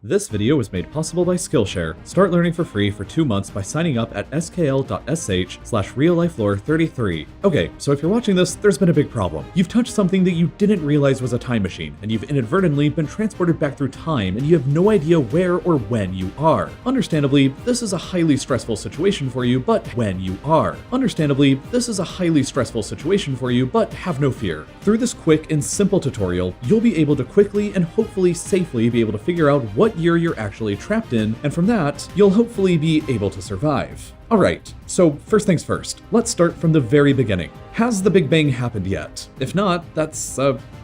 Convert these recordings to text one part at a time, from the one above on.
This video was made possible by Skillshare. Start learning for free for 2 months by signing up at skl.sh/RealLifeLore33. Okay, so if you're watching this, there's been a big problem. You've touched something that you didn't realize was a time machine, and you've inadvertently been transported back through time, and you have no idea where or when you are. Understandably, this is a highly stressful situation for you, but when you are. Understandably, this is a highly stressful situation for you, but have no fear. Through this quick and simple tutorial, you'll be able to quickly and hopefully safely be able to figure out what year you're actually trapped in, and from that, you'll hopefully be able to survive. Alright, so first things first, let's start from the very beginning. Has the Big Bang happened yet? If not, that's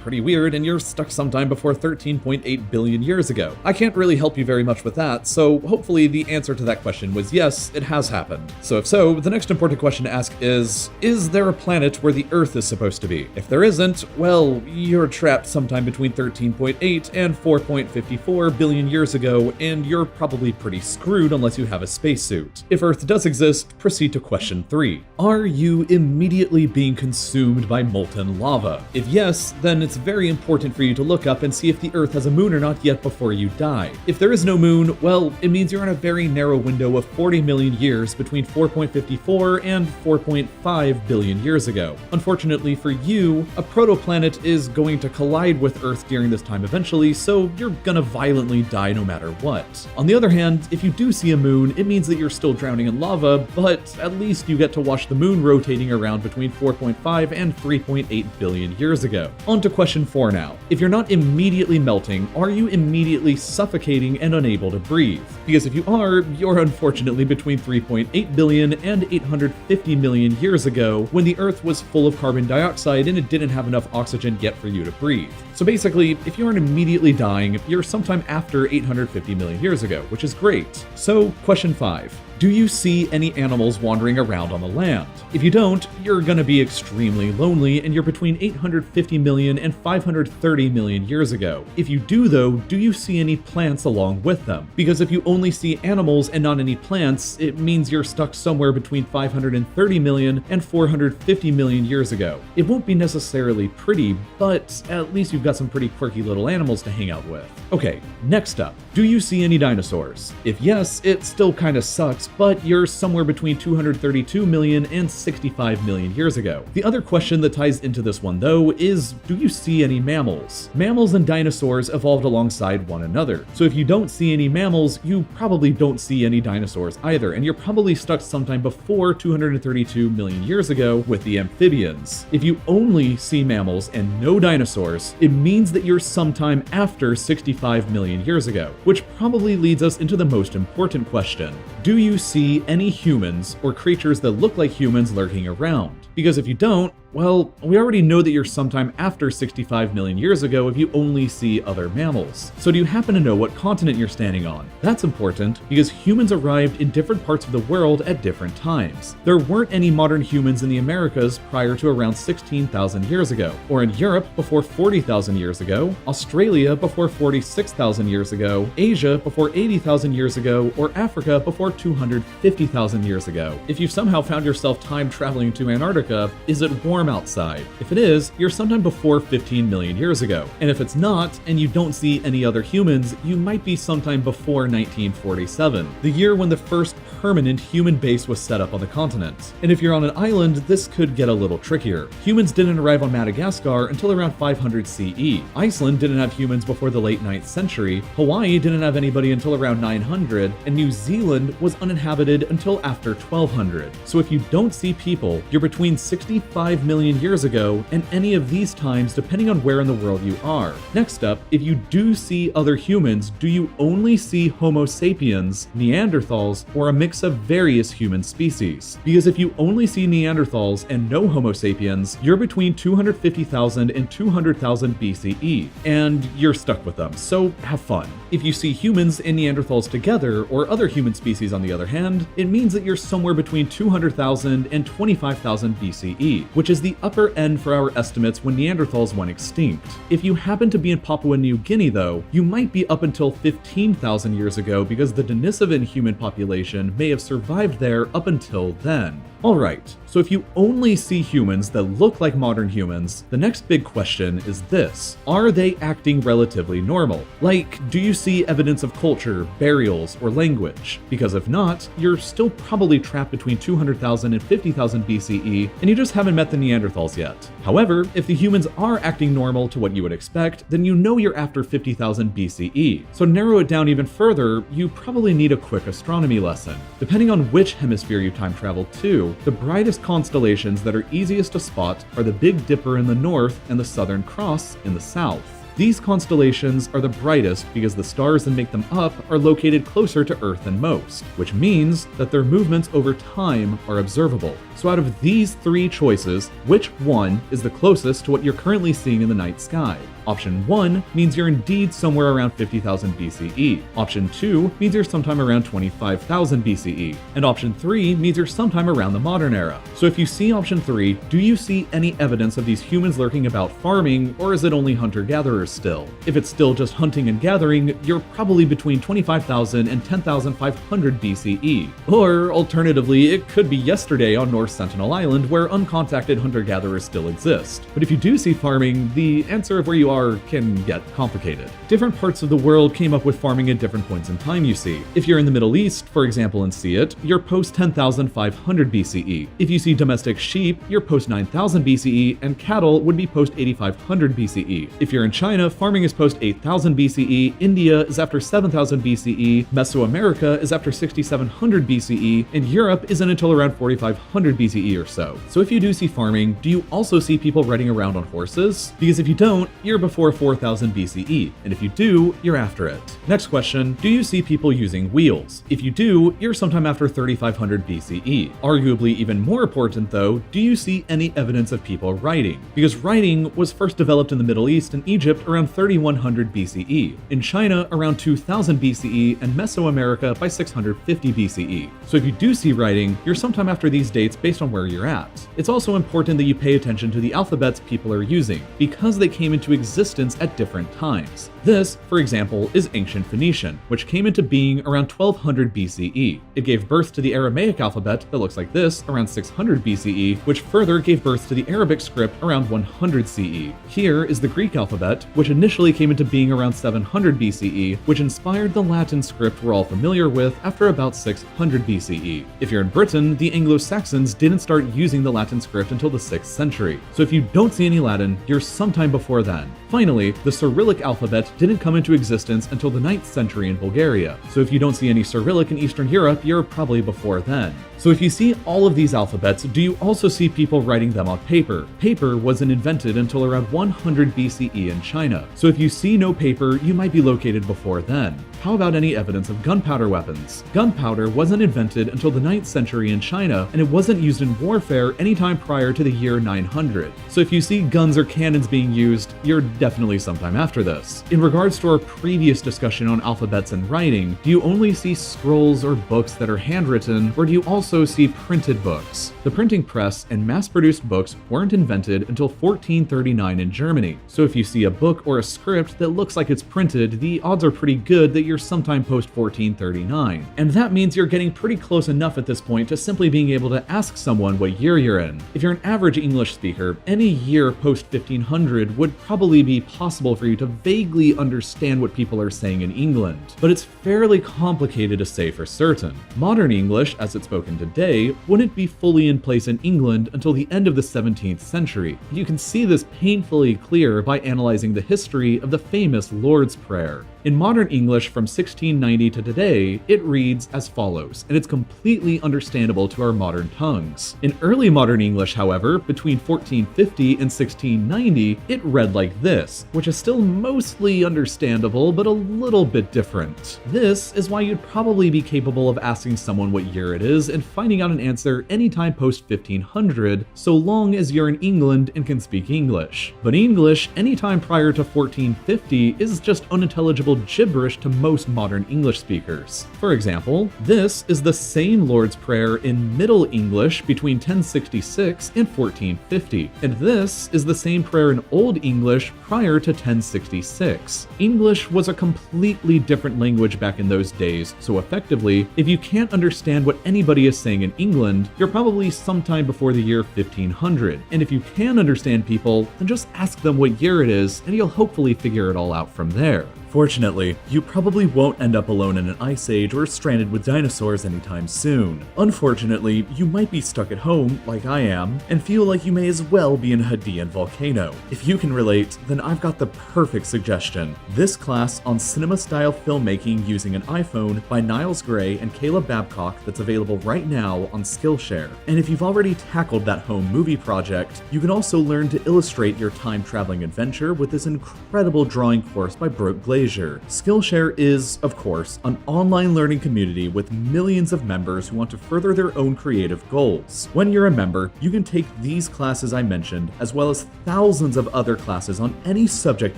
pretty weird, and you're stuck sometime before 13.8 billion years ago. I can't really help you very much with that, so hopefully the answer to that question was yes, it has happened. So if so, the next important question to ask is there a planet where the Earth is supposed to be? If there isn't, well, you're trapped sometime between 13.8 and 4.54 billion years ago, and you're probably pretty screwed unless you have a spacesuit. If Earth does exist, proceed to question 3. Are you immediately being consumed by molten lava? If yes, then it's very important for you to look up and see if the Earth has a moon or not yet before you die. If there is no moon, well, it means you're in a very narrow window of 40 million years between 4.54 and 4.5 billion years ago. Unfortunately for you, a protoplanet is going to collide with Earth during this time eventually, so you're gonna violently die no matter what. On the other hand, if you do see a moon, it means that you're still drowning in lava, but at least you get to watch the moon rotating around between 4.5 and 3.8 billion years ago. On to question 4 now. If you're not immediately melting, are you immediately suffocating and unable to breathe? Because if you are, you're unfortunately between 3.8 billion and 850 million years ago, when the Earth was full of carbon dioxide and it didn't have enough oxygen yet for you to breathe. So basically, if you aren't immediately dying, you're sometime after 850 million years ago, which is great. So question 5. Do you see any animals wandering around on the land? If you don't, you're gonna be extremely lonely, and you're between 850 million and 530 million years ago. If you do though, do you see any plants along with them? Because if you only see animals and not any plants, it means you're stuck somewhere between 530 million and 450 million years ago. It won't be necessarily pretty, but at least you've got some pretty quirky little animals to hang out with. Okay, next up, do you see any dinosaurs? If yes, it still kinda sucks, but you're somewhere between 232 million and 65 million years ago. The other question that ties into this one though is, do you see any mammals? Mammals and dinosaurs evolved alongside one another. So if you don't see any mammals, you probably don't see any dinosaurs either, and you're probably stuck sometime before 232 million years ago with the amphibians. If you only see mammals and no dinosaurs, it means that you're sometime after 65 million years ago, which probably leads us into the most important question. Do you see any humans or creatures that look like humans lurking around? Because if you don't, well, we already know that you're sometime after 65 million years ago if you only see other mammals. So do you happen to know what continent you're standing on? That's important because humans arrived in different parts of the world at different times. There weren't any modern humans in the Americas prior to around 16,000 years ago, or in Europe before 40,000 years ago, Australia before 46,000 years ago, Asia before 80,000 years ago, or Africa before 250,000 years ago. If you've somehow found yourself time traveling to Antarctica, is it warm outside? If it is, you're sometime before 15 million years ago. And if it's not, and you don't see any other humans, you might be sometime before 1947, the year when the first permanent human base was set up on the continent. And if you're on an island, this could get a little trickier. Humans didn't arrive on Madagascar until around 500 CE. Iceland didn't have humans before the late 9th century, Hawaii didn't have anybody until around 900, and New Zealand was uninhabited until after 1200. So if you don't see people, you're between 65 million years ago and any of these times depending on where in the world you are. Next up, if you do see other humans, do you only see Homo sapiens, Neanderthals, or a mix of various human species? Because if you only see Neanderthals and no Homo sapiens, you're between 250,000 and 200,000 BCE, and you're stuck with them, so have fun. If you see humans and Neanderthals together, or other human species on the other hand, it means that you're somewhere between 200,000 and 25,000 BCE, which is the upper end for our estimates when Neanderthals went extinct. If you happen to be in Papua New Guinea though, you might be up until 15,000 years ago because the Denisovan human population may have survived there up until then. Alright, so if you only see humans that look like modern humans, the next big question is this: are they acting relatively normal? Like, do you see evidence of culture, burials, or language? Because if not, you're still probably trapped between 200,000 and 50,000 BCE, and you just haven't met the Neanderthals yet. However, if the humans are acting normal to what you would expect, then you know you're after 50,000 BCE. So to narrow it down even further, you probably need a quick astronomy lesson. Depending on which hemisphere you time travel to, the brightest constellations that are easiest to spot are the Big Dipper in the north and the Southern Cross in the south. These constellations are the brightest because the stars that make them up are located closer to Earth than most, which means that their movements over time are observable. So out of these three choices, which one is the closest to what you're currently seeing in the night sky? Option 1 means you're indeed somewhere around 50,000 BCE. Option 2 means you're sometime around 25,000 BCE. And option 3 means you're sometime around the modern era. So if you see option 3, do you see any evidence of these humans lurking about farming, or is it only hunter-gatherers still? If it's still just hunting and gathering, you're probably between 25,000 and 10,500 BCE. Or alternatively, it could be yesterday on North Sentinel Island where uncontacted hunter-gatherers still exist. But if you do see farming, the answer of where you are can get complicated. Different parts of the world came up with farming at different points in time, you see. If you're in the Middle East, for example, and see it, you're post 10,500 BCE. If you see domestic sheep, you're post 9,000 BCE, and cattle would be post 8,500 BCE. If you're in China, farming is post 8,000 BCE, India is after 7,000 BCE, Mesoamerica is after 6,700 BCE, and Europe isn't until around 4,500 BCE or so. So if you do see farming, do you also see people riding around on horses? Because if you don't, you're before 4,000 BCE, and if you do, you're after it. Next question, do you see people using wheels? If you do, you're sometime after 3,500 BCE. Arguably even more important though, do you see any evidence of people riding? Because riding was first developed in the Middle East and Egypt around 3,100 BCE, in China around 2000 BCE, and Mesoamerica by 650 BCE. So if you do see riding, you're sometime after these dates based on where you're at. It's also important that you pay attention to the alphabets people are using, because they came into existence at different times. This, for example, is ancient Phoenician, which came into being around 1200 BCE. It gave birth to the Aramaic alphabet that looks like this around 600 BCE, which further gave birth to the Arabic script around 100 CE. Here is the Greek alphabet, which initially came into being around 700 BCE, which inspired the Latin script we're all familiar with after about 600 BCE. If you're in Britain, the Anglo-Saxons didn't start using the Latin script until the 6th century. So if you don't see any Latin, you're sometime before then. Finally, the Cyrillic alphabet didn't come into existence until the 9th century in Bulgaria. So if you don't see any Cyrillic in Eastern Europe, you're probably before then. So if you see all of these alphabets, do you also see people writing them on paper? Paper wasn't invented until around 100 BCE in China. So if you see no paper, you might be located before then. How about any evidence of gunpowder weapons? Gunpowder wasn't invented until the 9th century in China, and it wasn't used in warfare anytime prior to the year 900. So if you see guns or cannons being used, you're definitely sometime after this. In regards to our previous discussion on alphabets and writing, do you only see scrolls or books that are handwritten, or do you also see printed books? The printing press and mass-produced books weren't invented until 1439 in Germany. So if you see a book or a script that looks like it's printed, the odds are pretty good that you're sometime post 1439. And that means you're getting pretty close enough at this point to simply being able to ask someone what year you're in. If you're an average English speaker, any year post 1500 would probably be possible for you to vaguely understand what people are saying in England. But it's fairly complicated to say for certain. Modern English, as it's spoken today, wouldn't be fully in place in England until the end of the 17th century. You can see this painfully clear by analyzing the history of the famous Lord's Prayer. In modern English from 1690 to today, it reads as follows, and it's completely understandable to our modern tongues. In early modern English, however, between 1450 and 1690, it read like this, which is still mostly understandable, but a little bit different. This is why you'd probably be capable of asking someone what year it is and finding out an answer anytime post 1500, so long as you're in England and can speak English. But English anytime prior to 1450 is just unintelligible simple gibberish to most modern English speakers. For example, this is the same Lord's Prayer in Middle English between 1066 and 1450, and this is the same prayer in Old English prior to 1066. English was a completely different language back in those days, so effectively, if you can't understand what anybody is saying in England, you're probably sometime before the year 1500, and if you can understand people, then just ask them what year it is, and you'll hopefully figure it all out from there. Fortunately, you probably won't end up alone in an ice age or stranded with dinosaurs anytime soon. Unfortunately, you might be stuck at home, like I am, and feel like you may as well be in a Hadean volcano. If you can relate, then I've got the perfect suggestion. This class on cinema-style filmmaking using an iPhone by Niles Gray and Caleb Babcock that's available right now on Skillshare. And if you've already tackled that home movie project, you can also learn to illustrate your time-traveling adventure with this incredible drawing course by Brooke Glazer. Skillshare is, of course, an online learning community with millions of members who want to further their own creative goals. When you're a member, you can take these classes I mentioned, as well as thousands of other classes on any subject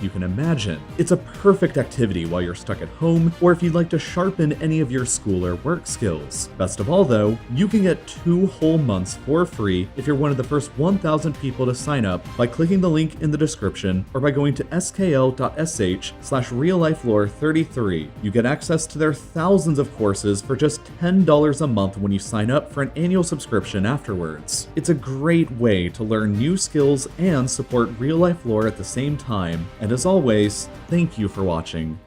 you can imagine. It's a perfect activity while you're stuck at home, or if you'd like to sharpen any of your school or work skills. Best of all though, you can get 2 whole months for free if you're one of the first 1,000 people to sign up by clicking the link in the description or by going to skl.sh/RealLifeLore33. You get access to their thousands of courses for just $10 a month when you sign up for an annual subscription afterwards. It's a great way to learn new skills and support real life lore at the same time, and as always, thank you for watching.